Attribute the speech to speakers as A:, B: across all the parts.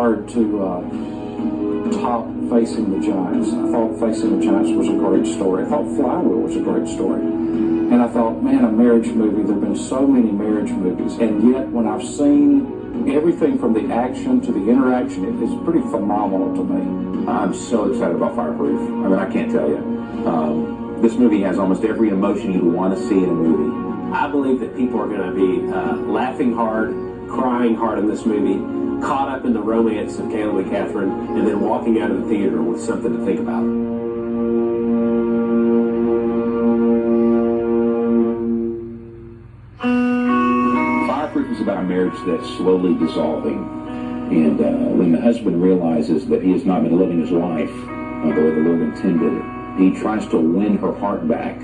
A: hard to top Facing the Giants. I thought Facing the Giants was a great story. I thought Flywheel was a great story. And I thought, man, a marriage movie, there have been so many marriage movies. And yet, when I've seen everything from the action to the interaction, it's pretty phenomenal to me.
B: I'm so excited about Fireproof. I mean, I can't tell you. This movie has almost every emotion you'd want to see in a movie.
C: I believe that people are going to be laughing hard, crying hard in this movie, caught up in the romance of Caleb and Catherine, and then walking out of the theater with something to think about.
B: Fireproof is about a marriage that's slowly dissolving. And when the husband realizes that he has not been living his life the way the Lord intended, he tries to win her heart back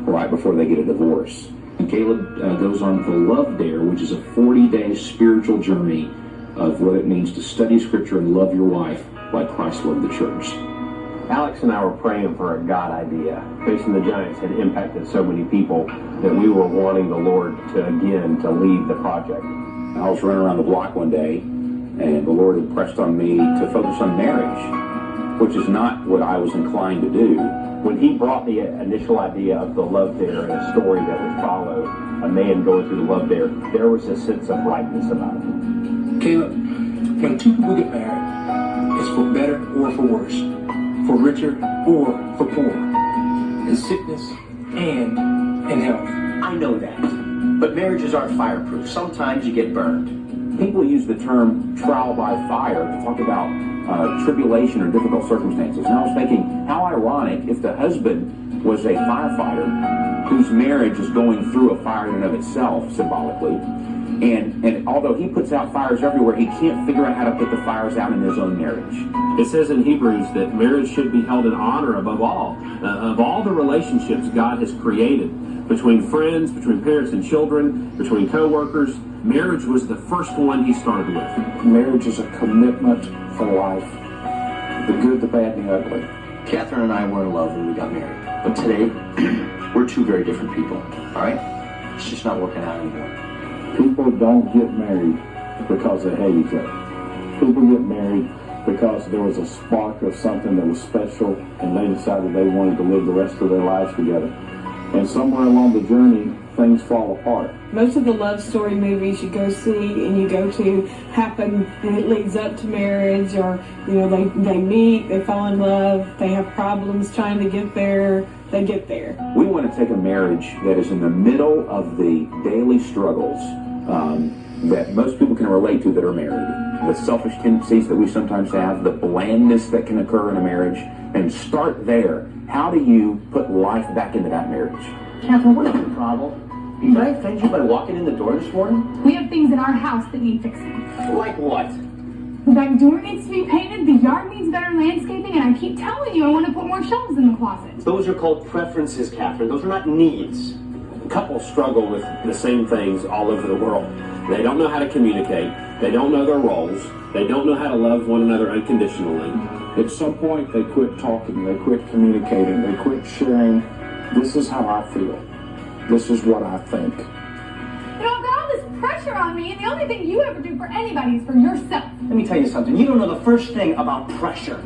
B: right before they get a divorce. And Caleb goes on the Love Dare, which is a 40-day spiritual journey of what it means to study Scripture and love your wife like Christ loved the church.
C: Alex and I were praying for a God idea. Facing the Giants had impacted so many people that we were wanting the Lord to lead the project.
B: I was running around the block one day, and the Lord impressed on me to focus on marriage, which is not what I was inclined to do.
C: When he brought the initial idea of the Love Dare and a story that would follow a man going through the Love Dare, there was a sense of rightness about it.
D: Caleb, when two people get married, it's for better or for worse, for richer or for poor, in sickness and in health.
E: I know that, but marriages aren't fireproof. Sometimes you get burned.
B: People use the term trial by fire to talk about tribulation or difficult circumstances. And I was thinking, how ironic if the husband was a firefighter whose marriage is going through a fire in and of itself, symbolically. And although he puts out fires everywhere, he can't figure out how to put the fires out in his own marriage.
C: It says in Hebrews that marriage should be held in honor above all. Of all the relationships God has created, between friends, between parents and children, between co-workers, marriage was the first one he started with.
A: Marriage is a commitment for life. The good, the bad, and the ugly.
E: Catherine and I were in love when we got married. But today, we're two very different people, all right? It's just not working out anymore.
A: People don't get married because they hate each other. People get married because there was a spark of something that was special, and they decided they wanted to live the rest of their lives together. And somewhere along the journey, things fall apart.
F: Most of the love story movies you go see and you go to happen and it leads up to marriage, or they meet, they fall in love, they have problems trying to get there, they get there.
B: We want to take a marriage that is in the middle of the daily struggles that most people can relate to that are married, the selfish tendencies that we sometimes have, the blandness that can occur in a marriage, and start there. How do you put life back into that marriage?
E: Catherine, what is the problem? Did I offend you by walking in the door this morning?
G: We have things in our house that need fixing.
E: Like what?
G: The back door needs to be painted, the yard needs better landscaping, and I keep telling you I want to put more shelves in the closet.
E: Those are called preferences, Catherine. Those are not needs.
C: Couples struggle with the same things all over the world. They don't know how to communicate. They don't know their roles. They don't know how to love one another unconditionally.
A: At some point, they quit talking, they quit communicating, they quit sharing. This is how I feel. This is what I think.
G: You know, I've got all this pressure on me, and the only thing you ever do for anybody is for yourself.
E: Let me tell you something. You don't know the first thing about pressure.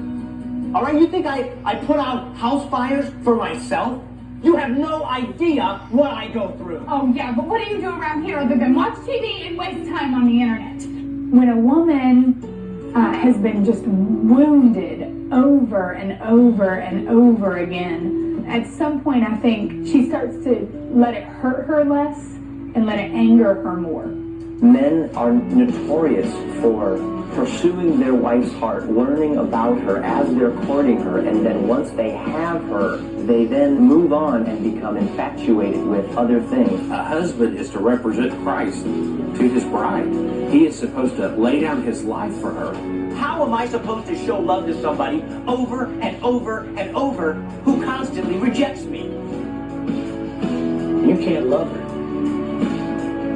E: All right? You think I put out house fires for myself? You have no idea what I go through.
G: Oh, yeah, but what do you do around here other than watch TV and waste time on the internet? When a woman has been just wounded over and over and over again, at some point I think she starts to let it hurt her less and let it anger her more.
E: Men are notorious for pursuing their wife's heart, learning about her as they're courting her, and then once they have her, they then move on and become infatuated with other things.
C: A husband is to represent Christ to his bride. He is supposed to lay down his life for her.
E: How am I supposed to show love to somebody over and over and over who constantly rejects me? You can't love her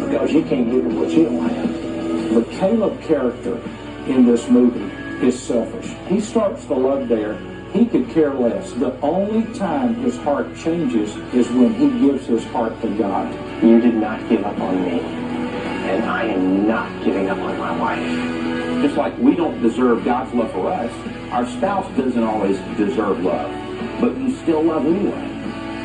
E: because you can't give her what you don't have.
A: The Caleb character in this movie is selfish. He starts the Love Dare. He could care less. The only time his heart changes is when he gives his heart to God.
E: You did not give up on me, and I am not giving up on my wife.
B: Just like we don't deserve God's love for us, our spouse doesn't always deserve love, but you still love anyway.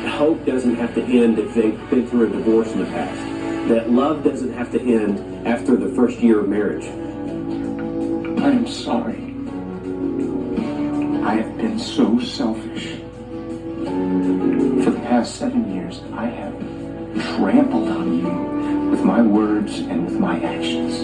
C: Hope doesn't have to end if they've been through a divorce in the past. That love doesn't have to end after the first year of marriage.
D: I am sorry. I have been so selfish. For the past 7 years, I have trampled on you with my words and with my actions.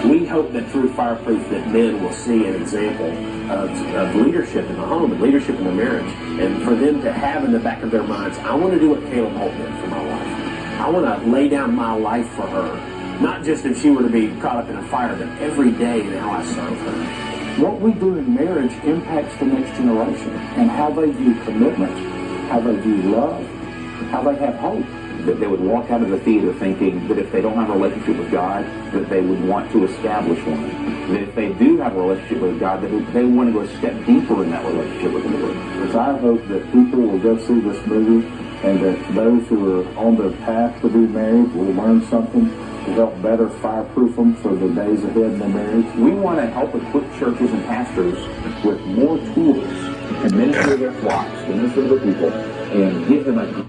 C: We hope that through Fireproof that men will see an example of leadership in the home and leadership in the marriage, and for them to have in the back of their minds, I want to do what Caleb Holt did for my wife. I want to lay down my life for her, not just if she were to be caught up in a fire, but every day in how I serve her.
A: What we do in marriage impacts the next generation and how they view commitment, how they view love, how they have hope.
B: That they would walk out of the theater thinking that if they don't have a relationship with God, that they would want to establish one. That if they do have a relationship with God, that they want to go a step deeper in that relationship with the Lord.
A: It's our hope that people will go see this movie and that those who are on their path to be married will learn something to help better fireproof them for the days ahead in their marriage.
B: We want to help equip churches and pastors with more tools to minister to their flocks, to minister to their people, and give them a